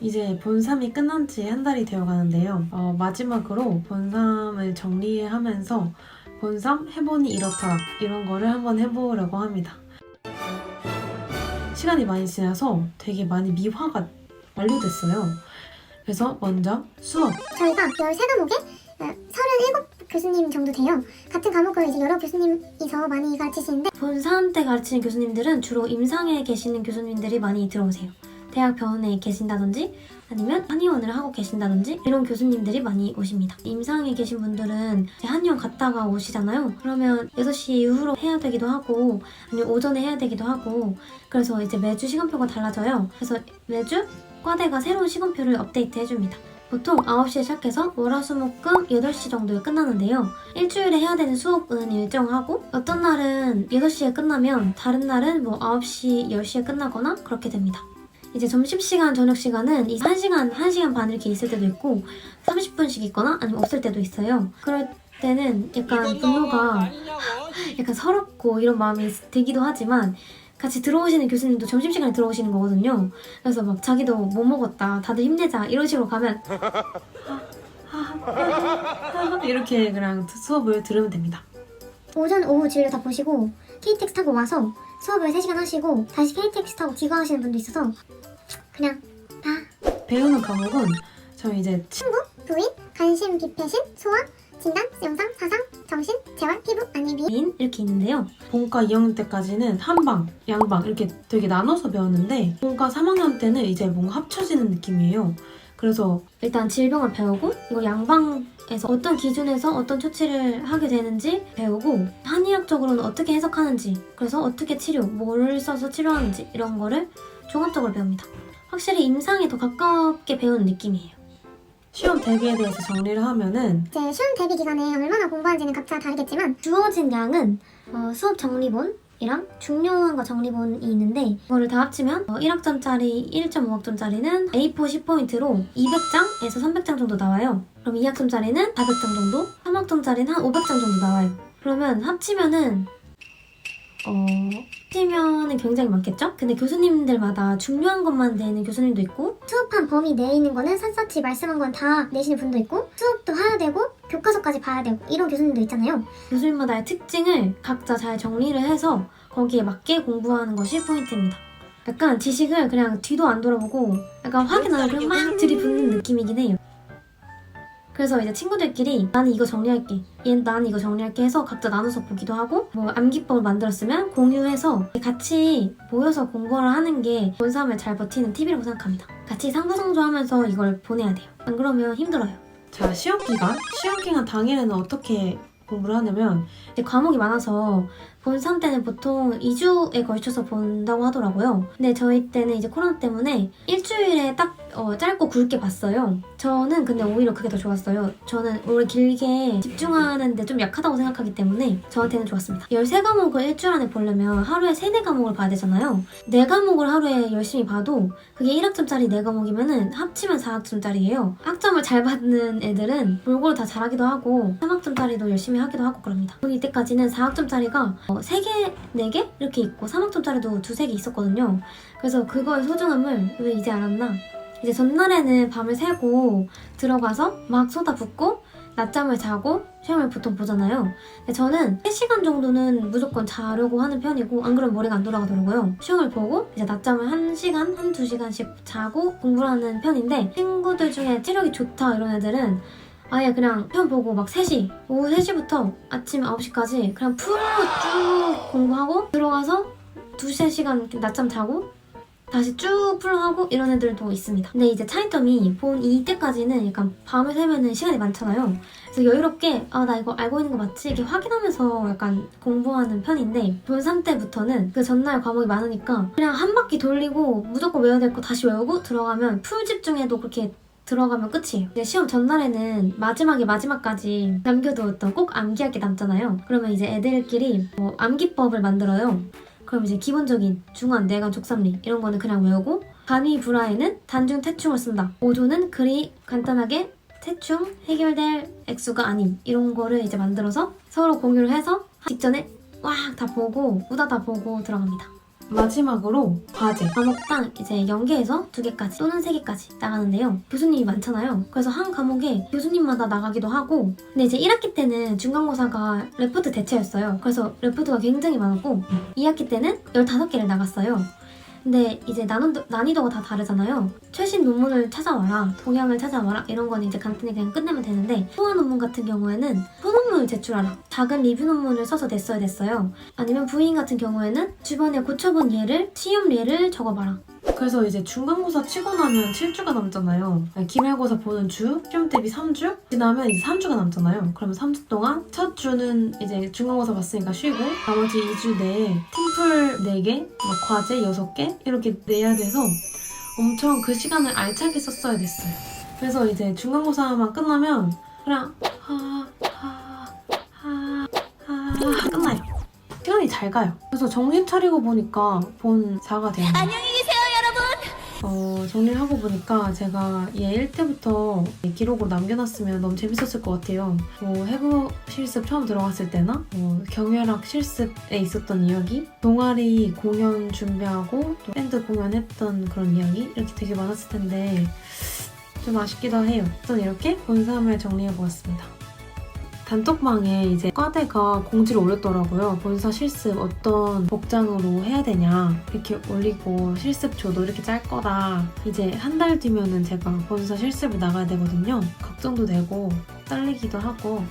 이제 본3이 끝난 지 한 달이 되어 가는데요. 마지막으로 본3을 정리하면서 본3 해보니 이렇더라 이런 거를 한번 해보려고 합니다. 시간이 많이 지나서 되게 많이 미화가 완료됐어요. 그래서 먼저 수업. 저희가 13과목에 37 교수님 정도 돼요. 같은 과목을 이제 여러 교수님이서 많이 가르치시는데 본3 때 가르치는 교수님들은 주로 임상에 계시는 교수님들이 많이 들어오세요. 대학병원에 계신다든지 아니면 한의원을 하고 계신다든지 이런 교수님들이 많이 오십니다. 임상에 계신 분들은 이제 한의원 갔다가 오시잖아요. 그러면 6시 이후로 해야 되기도 하고 아니면 오전에 해야 되기도 하고 그래서 이제 매주 시간표가 달라져요. 그래서 매주 과대가 새로운 시간표를 업데이트 해줍니다. 보통 9시에 시작해서 월화수목금 8시 정도에 끝나는데요. 일주일에 해야 되는 수업은 일정하고 어떤 날은 6시에 끝나면 다른 날은 뭐 9시, 10시에 끝나거나 그렇게 됩니다. 이제 점심시간, 저녁시간은 1시간 반 이렇게 있을 때도 있고 30분씩 있거나 아니면 없을 때도 있어요. 그럴 때는 약간 분노가 약간 서럽고 이런 마음이 들기도 하지만 같이 들어오시는 교수님도 점심시간에 들어오시는 거거든요. 그래서 막 자기도 못 먹었다, 다들 힘내자 이런 식으로 가면 이렇게 그냥 수업을 들으면 됩니다. 오전, 오후 진료 다 보시고 KTX 타고 와서 수업을 3시간 하시고 다시 KTX 타고 귀가하시는 분도 있어서 그냥 다 배우는 과목은 저희 이제 친구, 부인, 간심, 비패신, 소화, 진단, 영상, 사상, 정신, 재활, 피부, 안입이 이렇게 있는데요. 본과 2학년 때까지는 한방, 양방 이렇게 되게 나눠서 배웠는데 본과 3학년 때는 이제 뭔가 합쳐지는 느낌이에요. 그래서 일단 질병을 배우고 이걸 양방에서 어떤 기준에서 어떤 처치를 하게 되는지 배우고 한의학적으로는 어떻게 해석하는지 그래서 어떻게 치료, 뭘 써서 치료하는지 이런 거를 종합적으로 배웁니다. 확실히 임상에 더 가깝게 배우는 느낌이에요. 시험 대비에 대해서 정리를 하면은 이제 시험 대비 기간에 얼마나 공부하는지는 각자 다르겠지만 주어진 양은 수업 정리본이랑 중요한 정리본이 있는데 이거를 다 합치면 1학점짜리, 1.5학점짜리는 A4 10포인트로 200장에서 300장 정도 나와요. 그럼 2학점짜리는 400장 정도, 3학점짜리는 한 500장 정도 나와요. 그러면 합치면은 굉장히 많겠죠? 근데 교수님들마다 중요한 것만 내는 교수님도 있고 수업한 범위 내에 있는 거는 샅샅이 말씀한 건 다 내시는 분도 있고 수업도 해야 되고 교과서까지 봐야 되고 이런 교수님도 있잖아요. 교수님마다의 특징을 각자 잘 정리를 해서 거기에 맞게 공부하는 것이 포인트입니다. 약간 지식을 그냥 뒤도 안 돌아보고 약간 확인하고 그냥 막 들이붓는 느낌이긴 해요. 그래서 이제 친구들끼리 나는 이거 정리할게, 나는 이거 정리할게 해서 각자 나눠서 보기도 하고 뭐 암기법을 만들었으면 공유해서 같이 모여서 공부를 하는 게 본3을 잘 버티는 팁이라고 생각합니다. 같이 상부상조하면서 이걸 보내야 돼요. 안 그러면 힘들어요. 자, 시험 기간 당일에는 어떻게 공부를 하냐면 이제 과목이 많아서 본3 때는 보통 2주에 걸쳐서 본다고 하더라고요. 근데 저희 때는 이제 코로나 때문에 일주일에 딱 짧고 굵게 봤어요. 저는 근데 오히려 그게 더 좋았어요. 저는 오래 길게 집중하는데 좀 약하다고 생각하기 때문에 저한테는 좋았습니다. 13과목을 일주일 안에 보려면 하루에 3, 4과목을 봐야 되잖아요. 4과목을 하루에 열심히 봐도 그게 1학점짜리 4과목이면은 합치면 4학점짜리예요. 학점을 잘 받는 애들은 골고루 다 잘하기도 하고 3학점짜리도 열심히 하기도 하고 그럽니다. 저는 이때까지는 4학점짜리가 3개, 4개? 이렇게 있고 3학점짜리도 2, 3개 있었거든요. 그래서 그거의 소중함을 왜 이제 알았나? 이제 전날에는 밤을 새고 들어가서 막 쏟아붓고 낮잠을 자고 시험을 보통 보잖아요. 근데 저는 3시간 정도는 무조건 자려고 하는 편이고 안 그러면 머리가 안 돌아가더라고요. 시험을 보고 이제 낮잠을 1시간, 2시간씩 자고 공부를 하는 편인데 친구들 중에 체력이 좋다 이런 애들은 아예 그냥 시험 보고 막 3시, 오후 3시부터 아침 9시까지 그냥 풀로 쭉 공부하고 들어가서 2~3시간 낮잠 자고 다시 쭉 풀하고 이런 애들도 있습니다. 근데 이제 차이점이 본 2 때까지는 약간 밤을 새면은 시간이 많잖아요. 그래서 여유롭게 나 이거 알고 있는 거 맞지? 이렇게 확인하면서 약간 공부하는 편인데 본 3 때부터는 그 전날 과목이 많으니까 그냥 한 바퀴 돌리고 무조건 외워야 될 거 다시 외우고 들어가면 풀 집중해도 그렇게 들어가면 끝이에요. 이제 시험 전날에는 마지막까지 남겨두었던 꼭 암기할 게 남잖아요. 그러면 이제 애들끼리 암기법을 만들어요. 그럼 이제 기본적인 중한, 내간, 족삼리 이런 거는 그냥 외우고 간위, 불화에는 단중, 태충을 쓴다. 오조는 그리 간단하게 태충, 해결될 액수가 아닌 이런 거를 이제 만들어서 서로 공유를 해서 직전에 왁 다 보고 우다다 보고 들어갑니다. 마지막으로 과제. 과목당 이제 연계해서 2개까지 또는 3개까지 나가는데요. 교수님이 많잖아요. 그래서 한 과목에 교수님마다 나가기도 하고, 근데 이제 1학기 때는 중간고사가 레포트 대체였어요. 그래서 레포트가 굉장히 많았고 2학기 때는 15개를 나갔어요. 근데 이제 난이도가 다 다르잖아요. 최신 논문을 찾아와라, 동향을 찾아와라 이런 건 이제 간단히 그냥 끝내면 되는데, 소아 논문 같은 경우에는 소논문을 제출하라, 작은 리뷰 논문을 써서 냈어야 됐어요. 아니면 부인 같은 경우에는 주변에 고쳐본 예를, 시험 예를 적어봐라. 그래서 이제 중간고사 치고 나면 7주가 남잖아요. 기말고사 보는 주, 시험 대비 3주? 지나면 이제 3주가 남잖아요. 그러면 3주 동안 첫 주는 이제 중간고사 봤으니까 쉬고, 나머지 2주 내에 팀플 4개, 막 과제 6개 이렇게 내야 돼서 엄청 그 시간을 알차게 썼어야 됐어요. 그래서 이제 중간고사만 끝나면 그냥 끝나요. 시간이 잘 가요. 그래서 정신 차리고 보니까 본 4가 되네요. 안녕히 계세요, 여러분. 정리를 하고 보니까 제가 얘 1때부터 기록으로 남겨놨으면 너무 재밌었을 것 같아요. 해부 실습 처음 들어갔을 때나 경혈학 실습에 있었던 이야기, 동아리 공연 준비하고 또 밴드 공연했던 그런 이야기 이렇게 되게 많았을 텐데 좀 아쉽기도 해요. 우선 이렇게 본삼을 정리해보았습니다. 단톡방에 이제 과대가 공지를 올렸더라고요. 본사 실습 어떤 복장으로 해야 되냐 이렇게 올리고, 실습조도 이렇게 짤 거다. 이제 한 달 뒤면은 제가 본사 실습을 나가야 되거든요. 걱정도 되고 떨리기도 하고